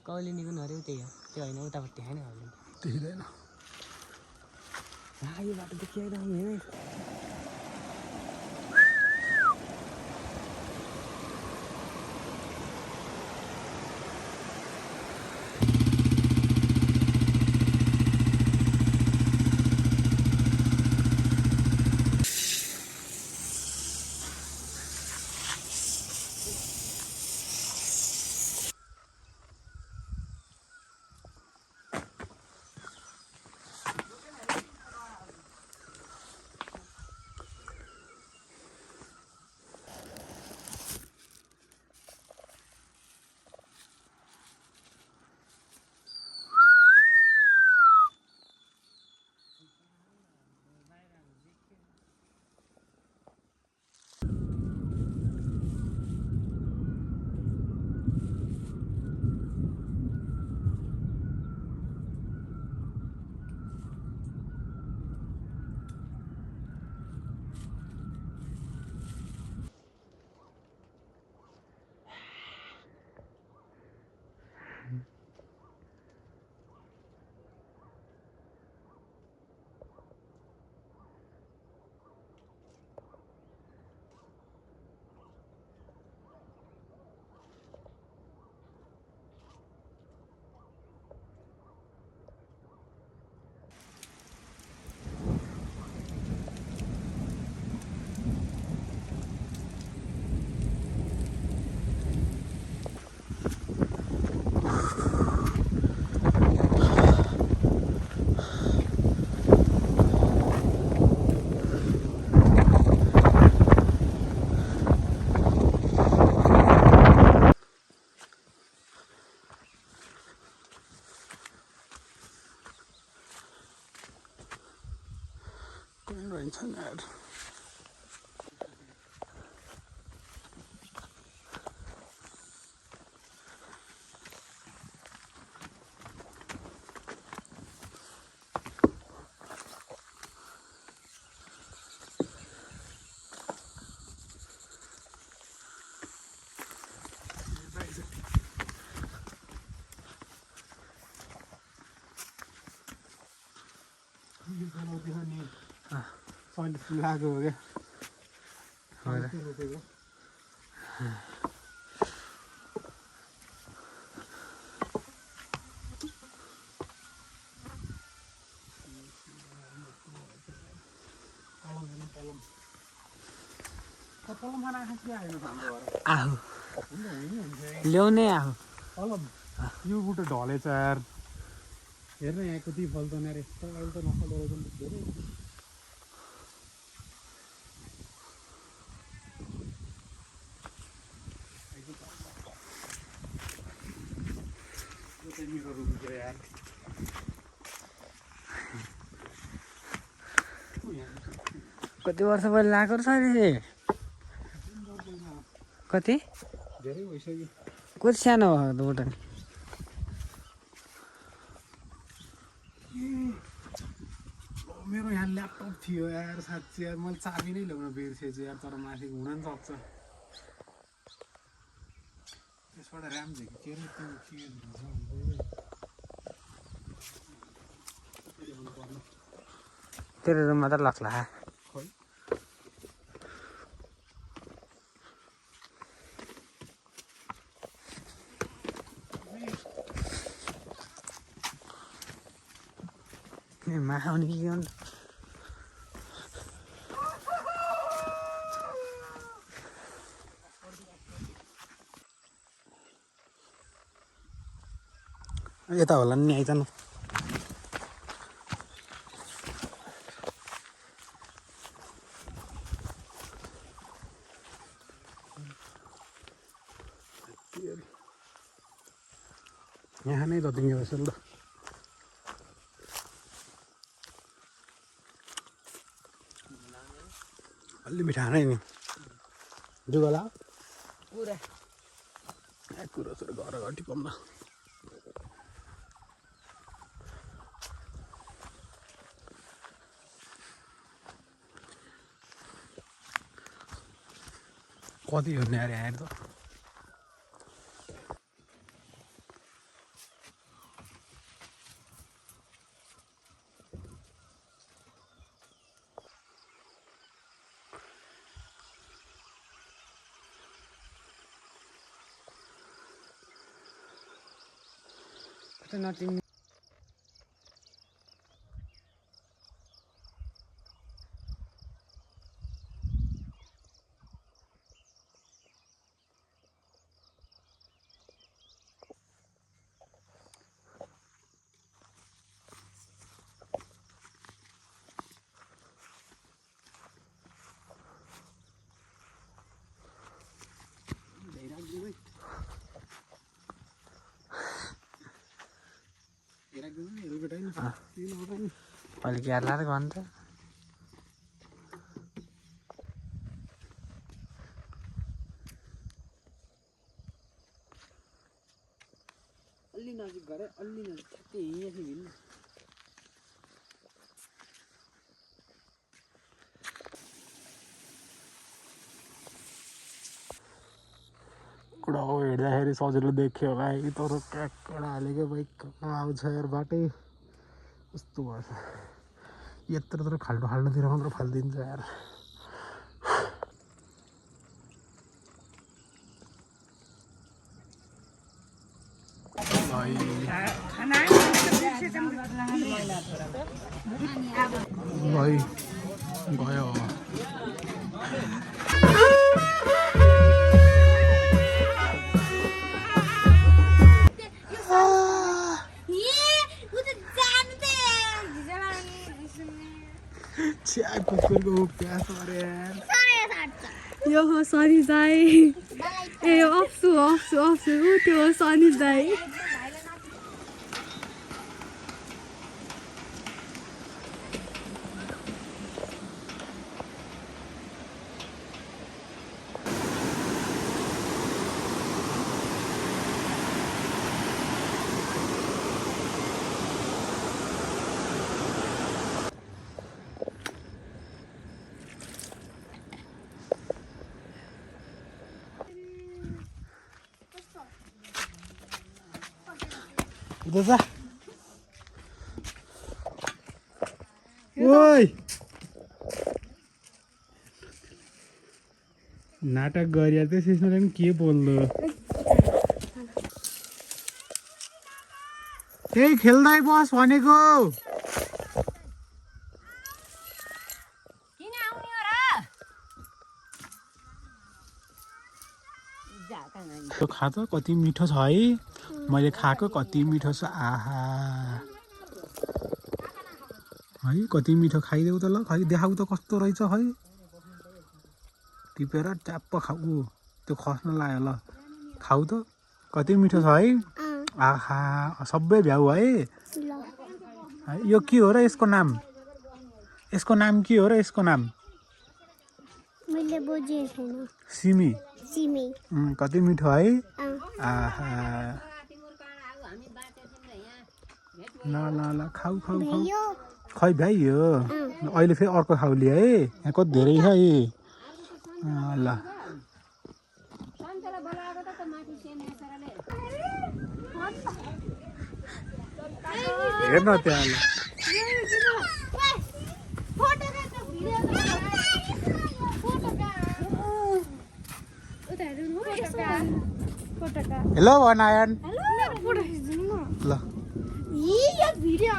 कौलिनीको नऱ्यो त्यही हो त्यो होइन उतापट्टि होइन कौलिनी देखिँदैन यो बाटो देखिआइरहनु होइन कहीँ रहन्छ नि यार लागेको हो क्या आहो ल्याउने आहो यो बुटो ढलेछ यार हेर्न यहाँ कति फल्छ यार यस्तो अहिले त नफलेर धेरै मेरो रुम यार कति वर्ष पहिले लगाएको छ अरे कति धेरै भइसक्यो कति सानो भएको त बुटन मेरो यहाँ ल्यापटप थियो यार साँच्ची यार मैले चाबी नै ल्याउन बिर्सेछु यार तर माथि हुन नि सक्छ त्यसबाट ऱ्याम झिकेर तेरो रुममा त लक्ला आउने कि गर्नु यता होला नि आइज न यहाँ नै लदिङ्गे रहेछ ल अलि मिठा नै नि जुगला पुरा कुरो सुरु घर घटी पम्न कति हो नि यार यहाँ त कस्तो नचिन्ने अहिले क्यार लाएर भन्छ अलि नजिक गरे अलि नजिक ठ्याक्कै हिँडेको हिँड्नु कडा हो हिँड्दाखेरि सजिलो देख्यो होला है तर क्याकडा हालेको बाइक आउँछ यार बाटै कस्तो भएछ यत्रो खाल्डोतिर मात्र फालिदिन्छ यार भाइ गयो कुकुरको प्यास अरे यो हो सनी दाई ए यो अप्सु त्यो हो सनी दाई उता जा ओइ नाटक गरिया चाहिँ त्यसमा पनि के बोल्नु त्यही खेल्दै बस भनेको खा त कति मिठो छ है मैले खाएको कति मिठो छ आहा है कति मिठो खाइदेऊ त ल खै देखाऊ त कस्तो रहेछ है टिपेर च्याप्प खाऊ त्यो खस्न लाग्यो ल खाऊ त कति मिठो छ है आहा सबै भ्याउ है यो के हो र यसको नाम के हो र यसको नाम मैले बुझेको छैन सिमी सिमी कति मिठो है आहा ल ल ल खाऊ खाऊ खाऊ खै भ्याइयो अहिले फेरि अर्को खाउली है यहाँ कति धेरै छ है ल हेर्न त्यहाँ हेलो भनायन ल यो भिडियो